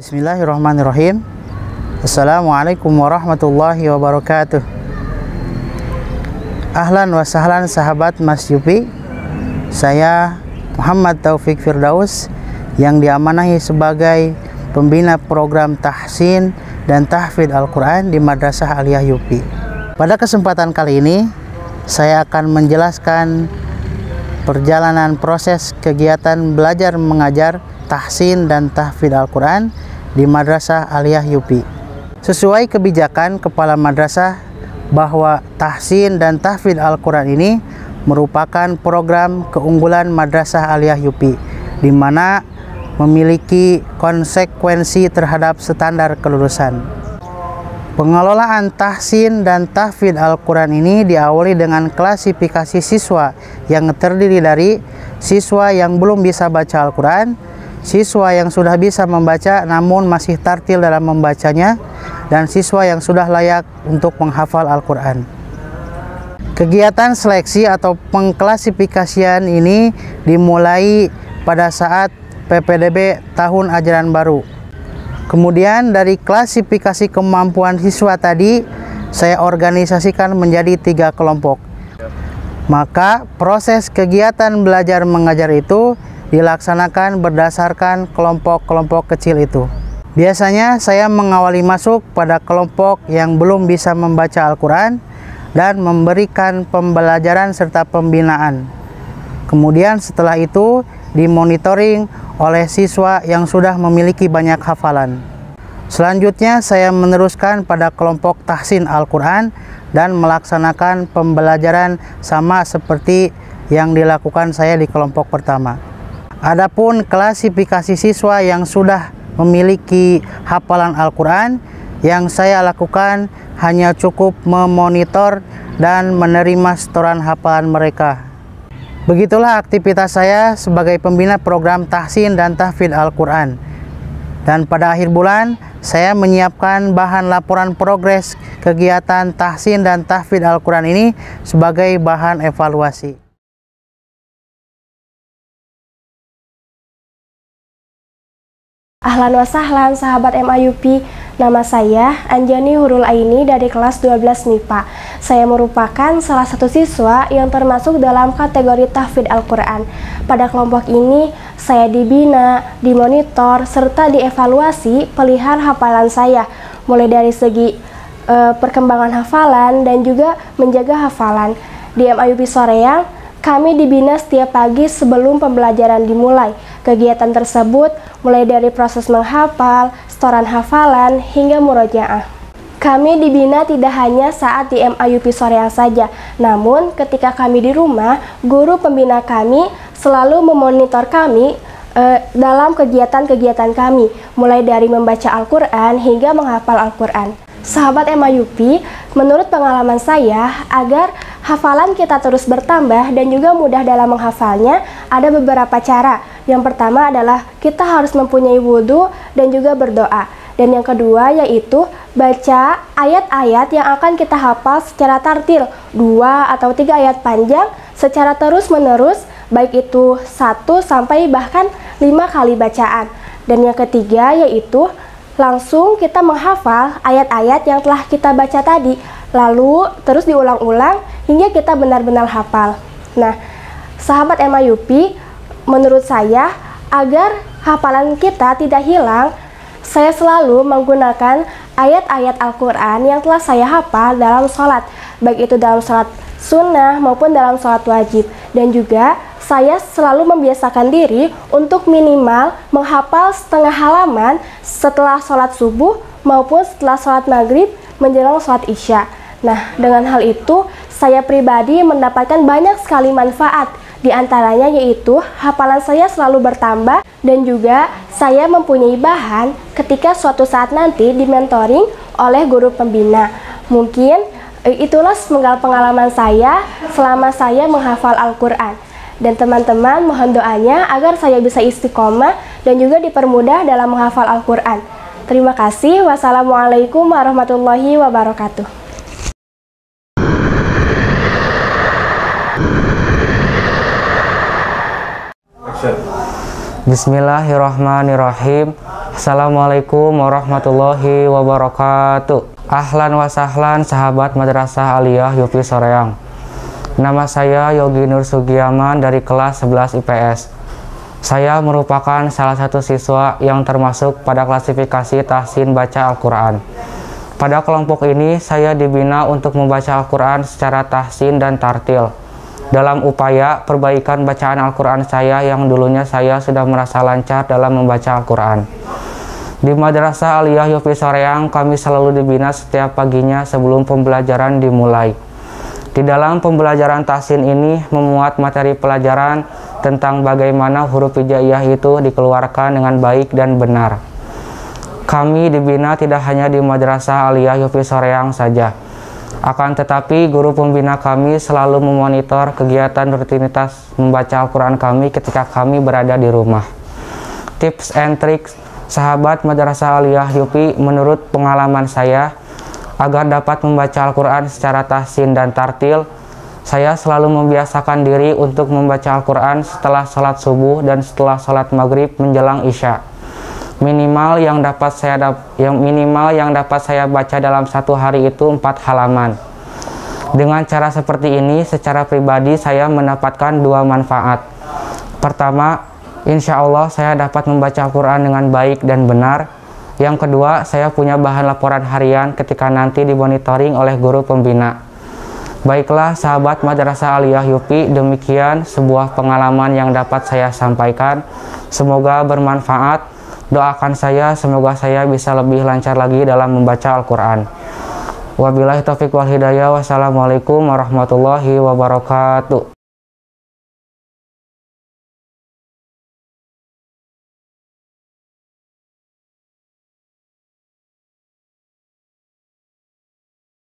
Bismillahirrahmanirrahim. Assalamualaikum warahmatullahi wabarakatuh. Ahlan wa sahlan sahabat Mas Yupi. Saya Muhammad Taufik Firdaus yang diamanahi sebagai pembina program tahsin dan tahfidz Al-Quran di Madrasah Aliyah Yupi. Pada kesempatan kali ini saya akan menjelaskan perjalanan proses kegiatan belajar mengajar tahsin dan tahfidz Al-Quran di Madrasah Aliyah Yupi. Sesuai kebijakan kepala madrasah bahwa tahsin dan tahfidz Al-Quran ini merupakan program keunggulan Madrasah Aliyah Yupi, di mana memiliki konsekuensi terhadap standar kelulusan. Pengelolaan tahsin dan tahfidz Al-Quran ini diawali dengan klasifikasi siswa yang terdiri dari siswa yang belum bisa baca Al-Quran, siswa yang sudah bisa membaca namun masih tartil dalam membacanya, dan siswa yang sudah layak untuk menghafal Al-Quran. Kegiatan seleksi atau pengklasifikasian ini dimulai pada saat PPDB tahun ajaran baru. Kemudian dari klasifikasi kemampuan siswa tadi saya organisasikan menjadi 3 kelompok. Maka proses kegiatan belajar mengajar itu dilaksanakan berdasarkan kelompok-kelompok kecil itu. Biasanya saya mengawali masuk pada kelompok yang belum bisa membaca Al-Quran dan memberikan pembelajaran serta pembinaan. Kemudian setelah itu dimonitoring oleh siswa yang sudah memiliki banyak hafalan. Selanjutnya saya meneruskan pada kelompok tahsin Al-Quran dan melaksanakan pembelajaran sama seperti yang dilakukan saya di kelompok pertama. Adapun klasifikasi siswa yang sudah memiliki hafalan Al-Quran, yang saya lakukan hanya cukup memonitor dan menerima setoran hafalan mereka. Begitulah aktivitas saya sebagai pembina program tahsin dan tahfidz Al-Quran. Dan pada akhir bulan, saya menyiapkan bahan laporan progres kegiatan tahsin dan tahfidz Al-Quran ini sebagai bahan evaluasi. Ahlan wa sahlan sahabat MAYUPI, nama saya Anjani Hurul Aini dari kelas 12 MIPA. Saya merupakan salah satu siswa yang termasuk dalam kategori tahfidz Al-Quran. Pada kelompok ini saya dibina, dimonitor, serta dievaluasi perihal hafalan saya, mulai dari segi perkembangan hafalan dan juga menjaga hafalan. Di MAYUPI Soreang, kami dibina setiap pagi sebelum pembelajaran dimulai. Kegiatan tersebut mulai dari proses menghafal, setoran hafalan, hingga murojaah. Kami dibina tidak hanya saat di MAYUPI Soreang saja, namun ketika kami di rumah, guru pembina kami selalu memonitor kami dalam kegiatan-kegiatan kami, mulai dari membaca Al-Quran hingga menghafal Al-Quran. Sahabat MAYUPI, menurut pengalaman saya, agar hafalan kita terus bertambah dan juga mudah dalam menghafalnya, ada beberapa cara. Yang pertama adalah kita harus mempunyai wudhu dan juga berdoa. Dan yang kedua yaitu baca ayat-ayat yang akan kita hafal secara tartil, 2 atau 3 ayat panjang secara terus-menerus, baik itu 1 sampai bahkan 5 kali bacaan. Dan yang ketiga yaitu langsung kita menghafal ayat-ayat yang telah kita baca tadi, lalu terus diulang-ulang hingga kita benar-benar hafal. Nah, sahabat MAYUPI, menurut saya, agar hafalan kita tidak hilang, saya selalu menggunakan ayat-ayat Al-Quran yang telah saya hafal dalam sholat, baik itu dalam sholat sunnah maupun dalam sholat wajib. Dan juga saya selalu membiasakan diri untuk minimal menghafal setengah halaman setelah sholat subuh maupun setelah sholat maghrib menjelang sholat isya. Nah, dengan hal itu, saya pribadi mendapatkan banyak sekali manfaat. Di antaranya yaitu hafalan saya selalu bertambah dan juga saya mempunyai bahan ketika suatu saat nanti dimentoring oleh guru pembina. Mungkin itulah sepenggal pengalaman saya selama saya menghafal Al-Quran. Dan teman-teman mohon doanya agar saya bisa istiqomah dan juga dipermudah dalam menghafal Al-Quran. Terima kasih. Wassalamualaikum warahmatullahi wabarakatuh. Bismillahirrahmanirrahim. Assalamualaikum warahmatullahi wabarakatuh. Ahlan wa sahlan sahabat Madrasah Aliyah Yupi Soreang. Nama saya Yogi Nur Sugiyaman dari kelas 11 IPS. Saya merupakan salah satu siswa yang termasuk pada klasifikasi tahsin baca Al-Quran. Pada kelompok ini saya dibina untuk membaca Al-Quran secara tahsin dan tartil, dalam upaya perbaikan bacaan Al-Quran saya yang dulunya saya sudah merasa lancar dalam membaca Al-Quran. Di Madrasah Aliyah Yupi Soreang kami selalu dibina setiap paginya sebelum pembelajaran dimulai. Di dalam pembelajaran tahsin ini memuat materi pelajaran tentang bagaimana huruf hijaiyah itu dikeluarkan dengan baik dan benar. Kami dibina tidak hanya di Madrasah Aliyah Yupi Soreang saja. Akan tetapi guru pembina kami selalu memonitor kegiatan rutinitas membaca Al-Quran kami ketika kami berada di rumah. Tips and tricks sahabat Madrasah Aliyah Yupi menurut pengalaman saya, agar dapat membaca Al-Quran secara tahsin dan tartil, saya selalu membiasakan diri untuk membaca Al-Quran setelah sholat subuh dan setelah sholat maghrib menjelang isya. Minimal yang dapat saya baca dalam satu hari itu 4 halaman. Dengan cara seperti ini, secara pribadi saya mendapatkan 2 manfaat. Pertama, insya Allah saya dapat membaca Al-Quran dengan baik dan benar. Yang kedua, saya punya bahan laporan harian ketika nanti dimonitoring oleh guru pembina. Baiklah sahabat Madrasah Aliyah Yupi, demikian sebuah pengalaman yang dapat saya sampaikan. Semoga bermanfaat. Doakan saya, semoga saya bisa lebih lancar lagi dalam membaca Al-Quran. Wabillahi taufiq wal hidayah. Wassalamualaikum warahmatullahi wabarakatuh.